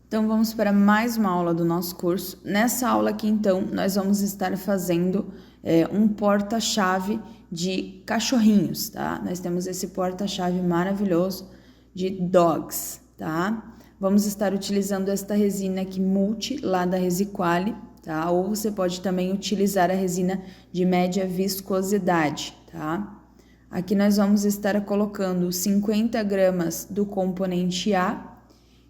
Então, vamos para mais uma aula do nosso curso. Nessa aula aqui, então, nós vamos estar fazendo um porta-chave de cachorrinhos, tá? Nós temos esse porta-chave maravilhoso de dogs, tá? Vamos estar utilizando esta resina aqui multi, lá da Resiquale, tá? Ou você pode também utilizar a resina de média viscosidade, tá? Aqui nós vamos estar colocando 50 gramas do componente A,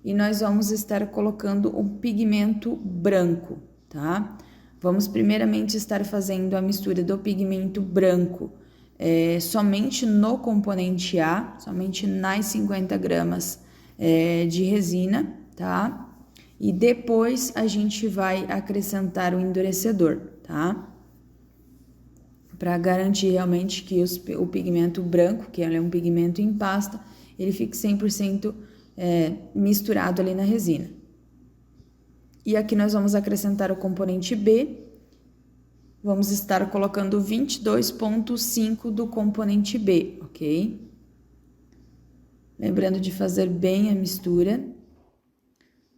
e nós vamos estar colocando um pigmento branco, tá? Vamos primeiramente estar fazendo a mistura do pigmento branco somente no componente A, somente nas 50 gramas de resina, tá? E depois a gente vai acrescentar o endurecedor, tá? Para garantir realmente que o pigmento branco, que é um pigmento em pasta, ele fique 100% misturado ali na resina. E aqui nós vamos acrescentar o componente B, vamos estar colocando 22,5 do componente B, ok? Lembrando de fazer bem a mistura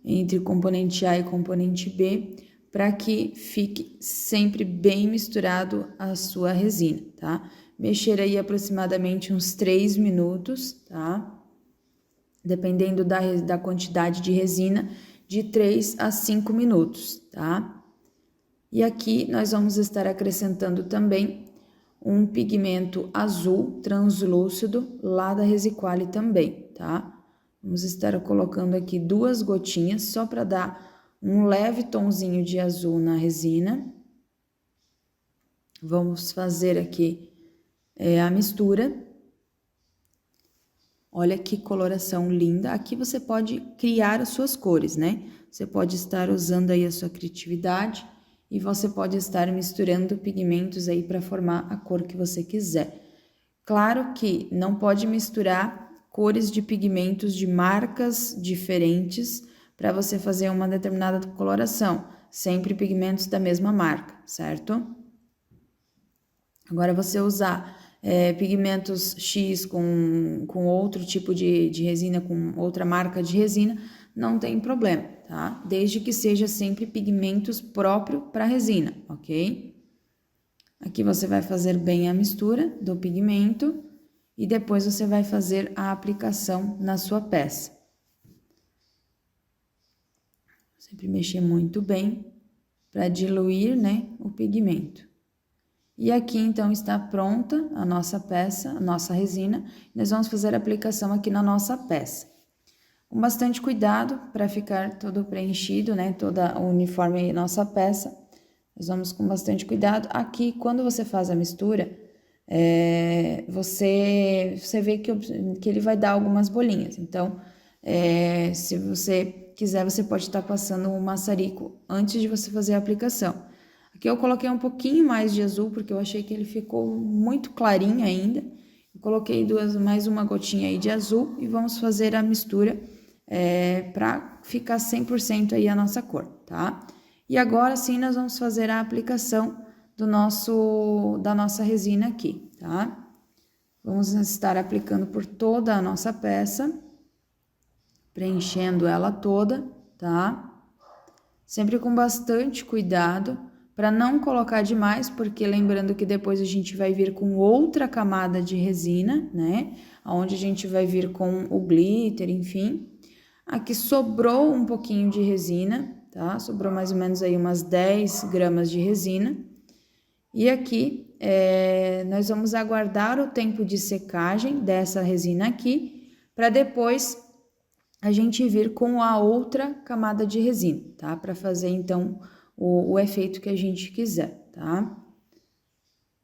entre o componente A e o componente B, para que fique sempre bem misturado a sua resina, tá? Mexer aí aproximadamente uns 3 minutos, tá? Dependendo da quantidade de resina, de 3 a 5 minutos, tá? E aqui nós vamos estar acrescentando também um pigmento azul translúcido lá da Resiquale também, tá? Vamos estar colocando aqui 2 gotinhas só para dar um leve tonzinho de azul na resina. Vamos fazer aqui a mistura. Olha que coloração linda. Aqui você pode criar as suas cores, né? Você pode estar usando aí a sua criatividade e você pode estar misturando pigmentos aí para formar a cor que você quiser. Claro que não pode misturar cores de pigmentos de marcas diferentes para você fazer uma determinada coloração. Sempre pigmentos da mesma marca, certo? Agora, você usar pigmentos X com outro tipo de resina, com outra marca de resina, não tem problema, tá? Desde que seja sempre pigmentos próprios para resina, ok? Aqui você vai fazer bem a mistura do pigmento e depois você vai fazer a aplicação na sua peça. Sempre mexer muito bem para diluir, né, o pigmento. E aqui, então, está pronta a nossa peça, a nossa resina. Nós vamos fazer a aplicação aqui na nossa peça. Com bastante cuidado para ficar todo preenchido, né? Toda uniforme nossa peça. Nós vamos com bastante cuidado. Aqui, quando você faz a mistura, você vê que ele vai dar algumas bolinhas. Então, se você quiser, você pode estar passando um maçarico antes de você fazer a aplicação. Aqui eu coloquei um pouquinho mais de azul, porque eu achei que ele ficou muito clarinho ainda. Eu coloquei mais uma gotinha aí de azul e vamos fazer a mistura para ficar 100% aí a nossa cor, tá? E agora sim nós vamos fazer a aplicação da nossa resina aqui, tá? Vamos estar aplicando por toda a nossa peça, preenchendo ela toda, tá? Sempre com bastante cuidado, para não colocar demais, porque lembrando que depois a gente vai vir com outra camada de resina, né? Onde a gente vai vir com o glitter, enfim. Aqui sobrou um pouquinho de resina, tá? Sobrou mais ou menos aí umas 10 gramas de resina. E aqui nós vamos aguardar o tempo de secagem dessa resina aqui, para depois a gente vir com a outra camada de resina, tá? Para fazer então o efeito que a gente quiser, tá?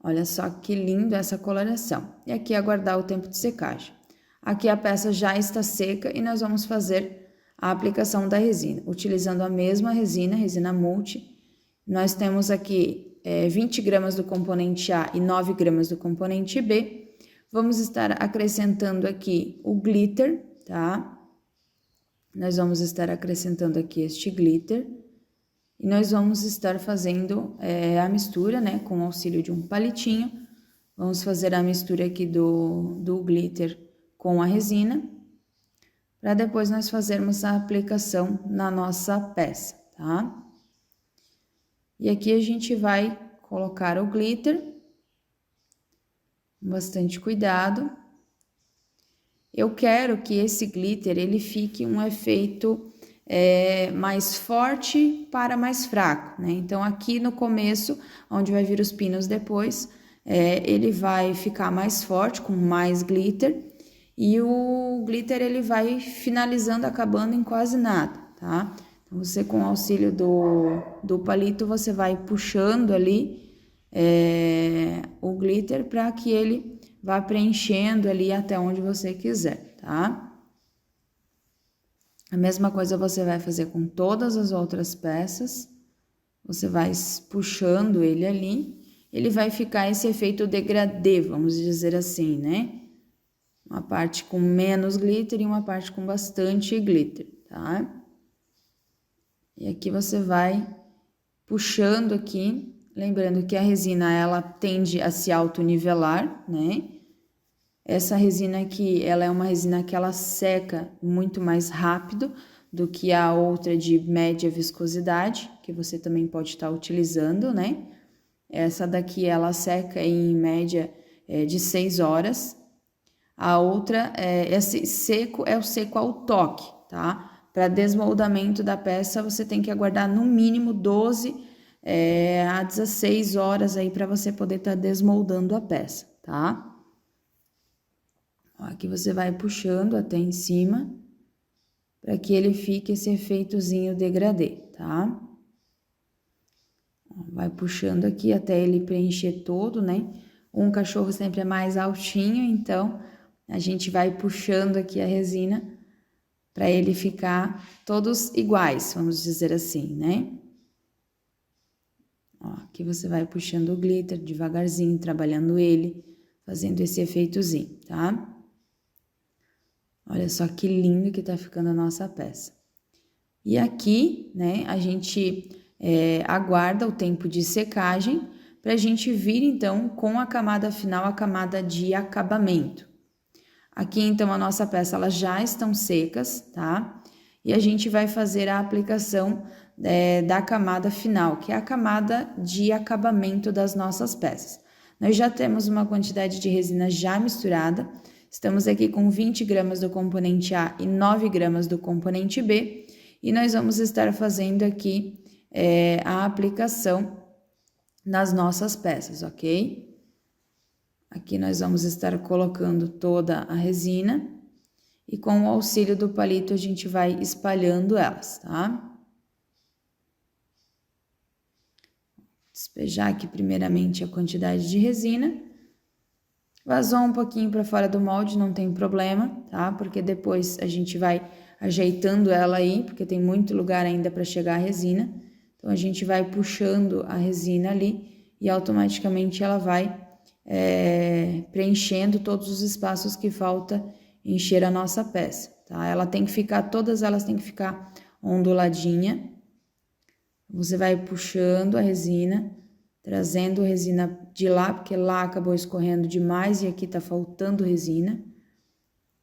Olha só que lindo essa coloração. E aqui aguardar o tempo de secagem. Aqui a peça já está seca e nós vamos fazer a aplicação da resina. Utilizando a mesma resina multi, nós temos aqui 20 gramas do componente A e 9 gramas do componente B. Vamos estar acrescentando aqui o glitter, tá? Nós vamos estar acrescentando aqui este glitter. E nós vamos estar fazendo a mistura, né, com o auxílio de um palitinho. Vamos fazer a mistura aqui do glitter com a resina, para depois nós fazermos a aplicação na nossa peça, tá? E aqui a gente vai colocar o glitter, com bastante cuidado. Eu quero que esse glitter, ele fique um efeito mais forte para mais fraco, né? Então, aqui no começo, onde vai vir os pinos depois, ele vai ficar mais forte, com mais glitter, e o glitter, ele vai finalizando, acabando em quase nada, tá? Então, você, com o auxílio do palito, você vai puxando ali o glitter para que ele vá preenchendo ali até onde você quiser, tá? A mesma coisa você vai fazer com todas as outras peças. Você vai puxando ele ali, ele vai ficar esse efeito degradê, vamos dizer assim, né? Uma parte com menos glitter e uma parte com bastante glitter, tá? E aqui você vai puxando aqui, lembrando que a resina, ela tende a se autonivelar, né? Essa resina aqui, ela é uma resina que ela seca muito mais rápido do que a outra de média viscosidade, que você também pode estar utilizando, né? Essa daqui, ela seca em média de 6 horas. A outra, esse seco é o seco ao toque, tá? Para desmoldamento da peça, você tem que aguardar no mínimo 12 a 16 horas aí para você poder estar desmoldando a peça, tá? Aqui você vai puxando até em cima, para que ele fique esse efeitozinho degradê, tá? Vai puxando aqui até ele preencher todo, né? Um cachorro sempre é mais altinho, então a gente vai puxando aqui a resina para ele ficar todos iguais, vamos dizer assim, né? Ó, aqui você vai puxando o glitter devagarzinho, trabalhando ele, fazendo esse efeitozinho, tá? Olha só que lindo que tá ficando a nossa peça. E aqui, né, a gente aguarda o tempo de secagem pra gente vir, então, com a camada final, a camada de acabamento. Aqui, então, a nossa peça, elas já estão secas, tá? E a gente vai fazer a aplicação da camada final, que é a camada de acabamento das nossas peças. Nós já temos uma quantidade de resina já misturada. Estamos aqui com 20 gramas do componente A e 9 gramas do componente B. E nós vamos estar fazendo aqui a aplicação nas nossas peças, ok? Aqui nós vamos estar colocando toda a resina e com o auxílio do palito a gente vai espalhando elas, tá? Despejar aqui primeiramente a quantidade de resina. Vazou um pouquinho para fora do molde, não tem problema, tá? Porque depois a gente vai ajeitando ela aí, porque tem muito lugar ainda para chegar a resina. Então, a gente vai puxando a resina ali e automaticamente ela vai preenchendo todos os espaços que falta encher a nossa peça, tá? Ela tem que ficar, todas elas têm que ficar onduladinha. Você vai puxando a resina, trazendo a resina de lá, porque lá acabou escorrendo demais e aqui tá faltando resina.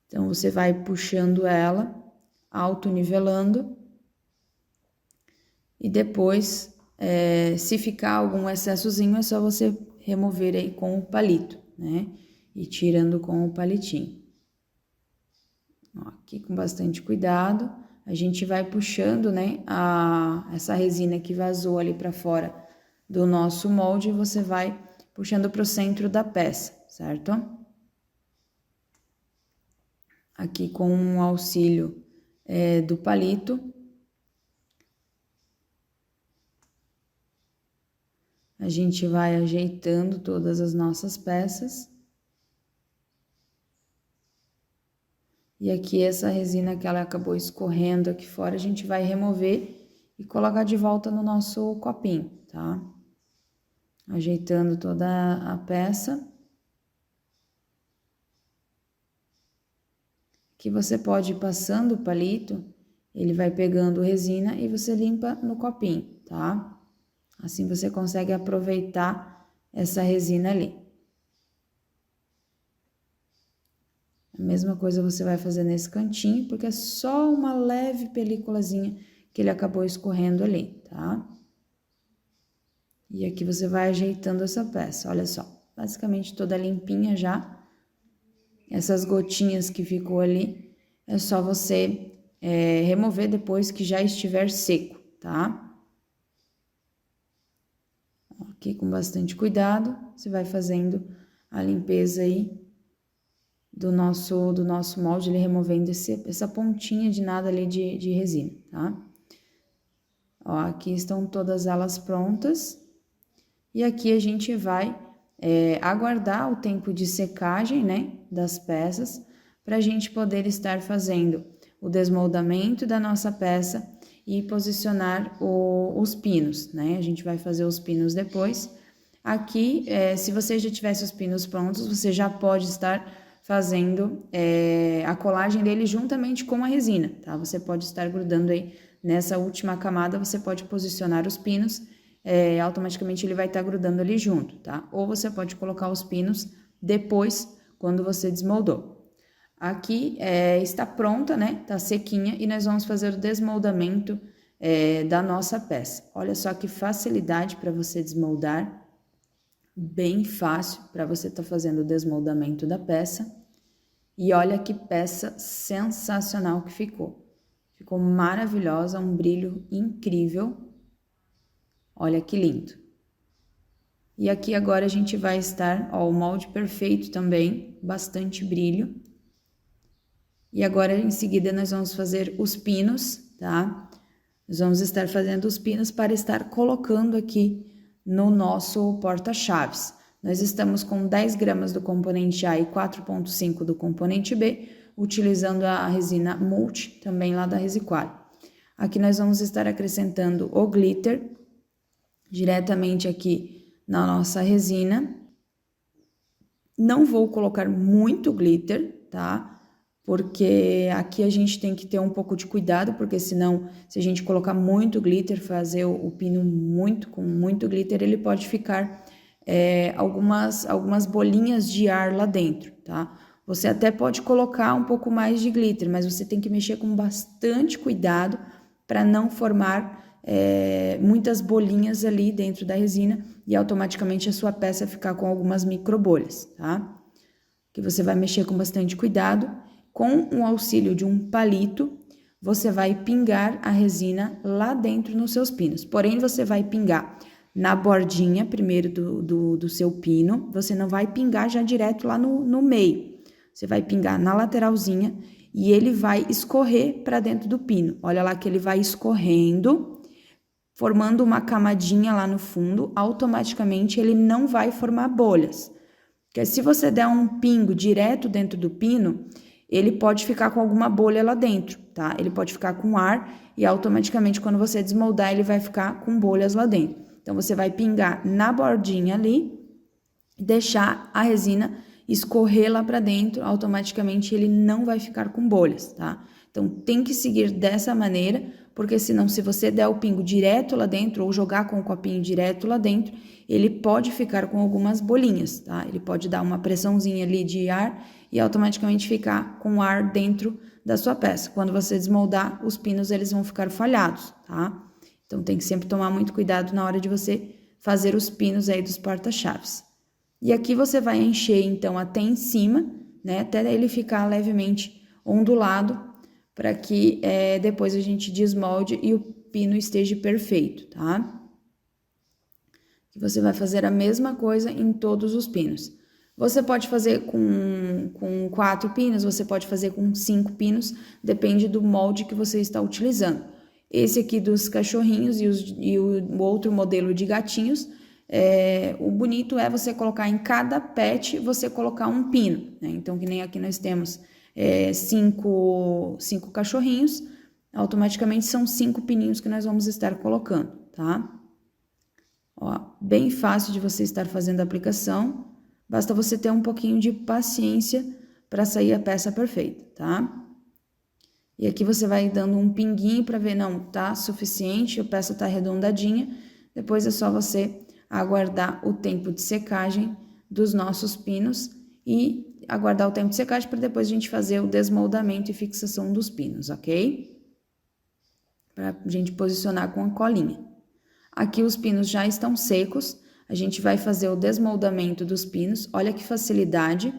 Então, você vai puxando ela, autonivelando. E depois, se ficar algum excessozinho, é só você remover aí com o palito, né? E tirando com o palitinho. Ó, aqui com bastante cuidado, a gente vai puxando, né, essa resina que vazou ali para fora do nosso molde, você vai puxando para o centro da peça, certo? Aqui com o auxílio do palito, a gente vai ajeitando todas as nossas peças. E aqui essa resina que ela acabou escorrendo aqui fora, a gente vai remover e colocar de volta no nosso copinho, tá? Ajeitando toda a peça. Aqui você pode ir passando o palito, ele vai pegando resina e você limpa no copinho, tá? Assim você consegue aproveitar essa resina ali. A mesma coisa você vai fazer nesse cantinho, porque é só uma leve películazinha que ele acabou escorrendo ali, tá? E aqui você vai ajeitando essa peça, olha só. Basicamente toda limpinha já. Essas gotinhas que ficou ali, é só você remover depois que já estiver seco, tá? Aqui com bastante cuidado, você vai fazendo a limpeza aí do nosso molde, ele removendo essa pontinha de nada ali de resina, tá? Ó, aqui estão todas elas prontas. E aqui a gente vai aguardar o tempo de secagem, né, das peças, para a gente poder estar fazendo o desmoldamento da nossa peça e posicionar os pinos, né? A gente vai fazer os pinos depois. Aqui, se você já tivesse os pinos prontos, você já pode estar fazendo a colagem dele juntamente com a resina, tá? Você pode estar grudando aí nessa última camada, você pode posicionar os pinos, automaticamente ele vai estar grudando ali junto, tá? Ou você pode colocar os pinos depois, quando você desmoldou. Aqui está pronta, né? Tá sequinha e nós vamos fazer o desmoldamento da nossa peça. Olha só que facilidade para você desmoldar. Bem fácil para você estar fazendo o desmoldamento da peça. E olha que peça sensacional que ficou. Ficou maravilhosa, um brilho incrível. Olha que lindo. E aqui agora a gente vai estar, ó, o molde perfeito também, bastante brilho. E agora em seguida nós vamos fazer os pinos, tá? Nós vamos estar fazendo os pinos para estar colocando aqui no nosso porta-chaves. Nós estamos com 10 gramas do componente A e 4,5 do componente B, utilizando a resina Multi, também lá da Resiqual. Aqui nós vamos estar acrescentando o glitter, diretamente aqui na nossa resina. Não vou colocar muito glitter, tá? Porque aqui a gente tem que ter um pouco de cuidado, porque senão, se a gente colocar muito glitter, fazer o pino com muito glitter, ele pode ficar algumas bolinhas de ar lá dentro, tá? Você até pode colocar um pouco mais de glitter, mas você tem que mexer com bastante cuidado para não formar muitas bolinhas ali dentro da resina e automaticamente a sua peça ficar com algumas microbolhas, tá? Que você vai mexer com bastante cuidado. Com o auxílio de um palito, você vai pingar a resina lá dentro nos seus pinos. Porém, você vai pingar na bordinha primeiro do seu pino, você não vai pingar já direto lá no meio. Você vai pingar na lateralzinha e ele vai escorrer para dentro do pino. Olha lá que ele vai escorrendo, formando uma camadinha lá no fundo, automaticamente ele não vai formar bolhas. Porque se você der um pingo direto dentro do pino, ele pode ficar com alguma bolha lá dentro, tá? Ele pode ficar com ar e automaticamente quando você desmoldar ele vai ficar com bolhas lá dentro. Então você vai pingar na bordinha ali, deixar a resina escorrer lá para dentro, automaticamente ele não vai ficar com bolhas, tá? Então tem que seguir dessa maneira, porque senão se você der o pingo direto lá dentro ou jogar com o copinho direto lá dentro, ele pode ficar com algumas bolinhas, tá? Ele pode dar uma pressãozinha ali de ar e automaticamente ficar com ar dentro da sua peça. Quando você desmoldar, os pinos eles vão ficar falhados, tá? Então tem que sempre tomar muito cuidado na hora de você fazer os pinos aí dos porta-chaves. E aqui você vai encher então até em cima, né? Até ele ficar levemente ondulado, para que depois a gente desmolde e o pino esteja perfeito, tá? E você vai fazer a mesma coisa em todos os pinos. Você pode fazer com 4 pinos, você pode fazer com 5 pinos, depende do molde que você está utilizando. Esse aqui dos cachorrinhos e o outro modelo de gatinhos, o bonito é você colocar em cada pet, você colocar um pino, né? Então, que nem aqui nós temos 5 cachorrinhos, automaticamente são 5 pininhos que nós vamos estar colocando, tá? Ó, bem fácil de você estar fazendo a aplicação, basta você ter um pouquinho de paciência para sair a peça perfeita, tá? E aqui você vai dando um pinguinho para ver, não, tá suficiente, a peça tá arredondadinha, depois é só você aguardar o tempo de secagem dos nossos pinos e aguardar o tempo de secagem para depois a gente fazer o desmoldamento e fixação dos pinos, ok? Para a gente posicionar com a colinha. Aqui os pinos já estão secos, a gente vai fazer o desmoldamento dos pinos. Olha que facilidade.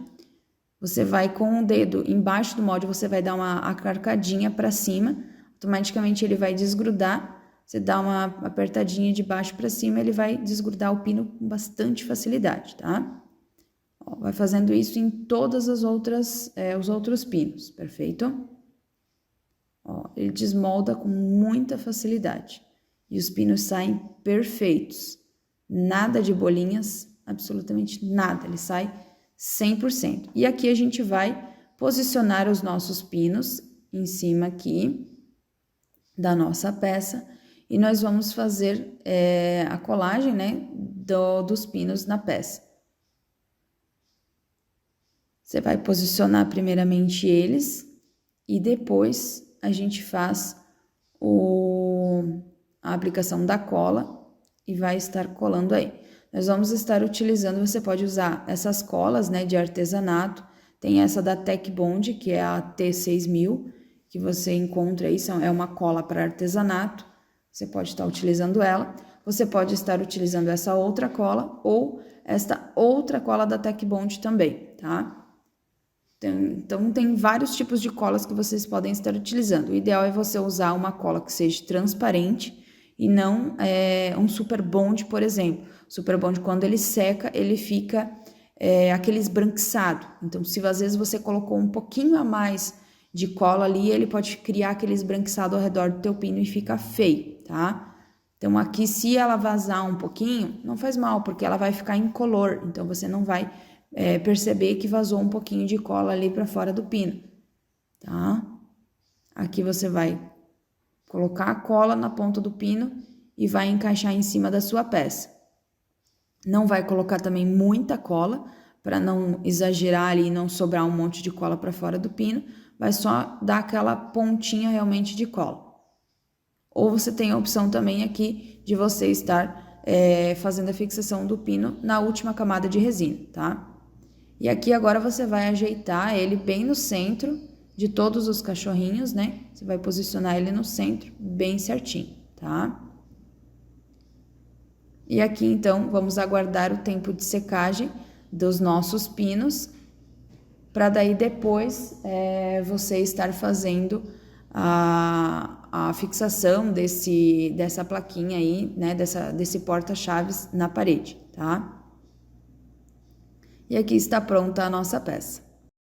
Você vai com o dedo embaixo do molde, você vai dar uma acarcadinha para cima, automaticamente ele vai desgrudar. Você dá uma apertadinha de baixo para cima, ele vai desgrudar o pino com bastante facilidade, tá? Ó, vai fazendo isso em todas as outras, os outros pinos, perfeito? Ó, ele desmolda com muita facilidade. E os pinos saem perfeitos. Nada de bolinhas, absolutamente nada, ele sai 100%. E aqui a gente vai posicionar os nossos pinos em cima aqui da nossa peça e nós vamos fazer a colagem, né, dos pinos na peça. Você vai posicionar primeiramente eles e depois a gente faz a aplicação da cola e vai estar colando aí. Nós vamos estar utilizando, você pode usar essas colas, né, de artesanato. Tem essa da Tech Bond, que é a T6000, que você encontra aí, é uma cola para artesanato. Você pode estar utilizando ela. Você pode estar utilizando essa outra cola ou esta outra cola da Tech Bond também, tá? Então, tem vários tipos de colas que vocês podem estar utilizando. O ideal é você usar uma cola que seja transparente e não um Super Bond, por exemplo. Super Bond, quando ele seca, ele fica aquele esbranquiçado. Então, se às vezes você colocou um pouquinho a mais de cola ali, ele pode criar aquele esbranquiçado ao redor do teu pino e fica feio, tá? Então, aqui, se ela vazar um pouquinho, não faz mal, porque ela vai ficar incolor. Então, você não vai perceber que vazou um pouquinho de cola ali para fora do pino, tá? Aqui você vai colocar a cola na ponta do pino e vai encaixar em cima da sua peça. Não vai colocar também muita cola, para não exagerar ali e não sobrar um monte de cola para fora do pino, vai só dar aquela pontinha realmente de cola. Ou você tem a opção também aqui de você estar fazendo a fixação do pino na última camada de resina, tá? E aqui agora você vai ajeitar ele bem no centro de todos os cachorrinhos, né? Você vai posicionar ele no centro, bem certinho, tá? E aqui, então, vamos aguardar o tempo de secagem dos nossos pinos, para daí depois você estar fazendo a fixação dessa plaquinha aí, né? Desse porta-chaves na parede, tá? E aqui está pronta a nossa peça.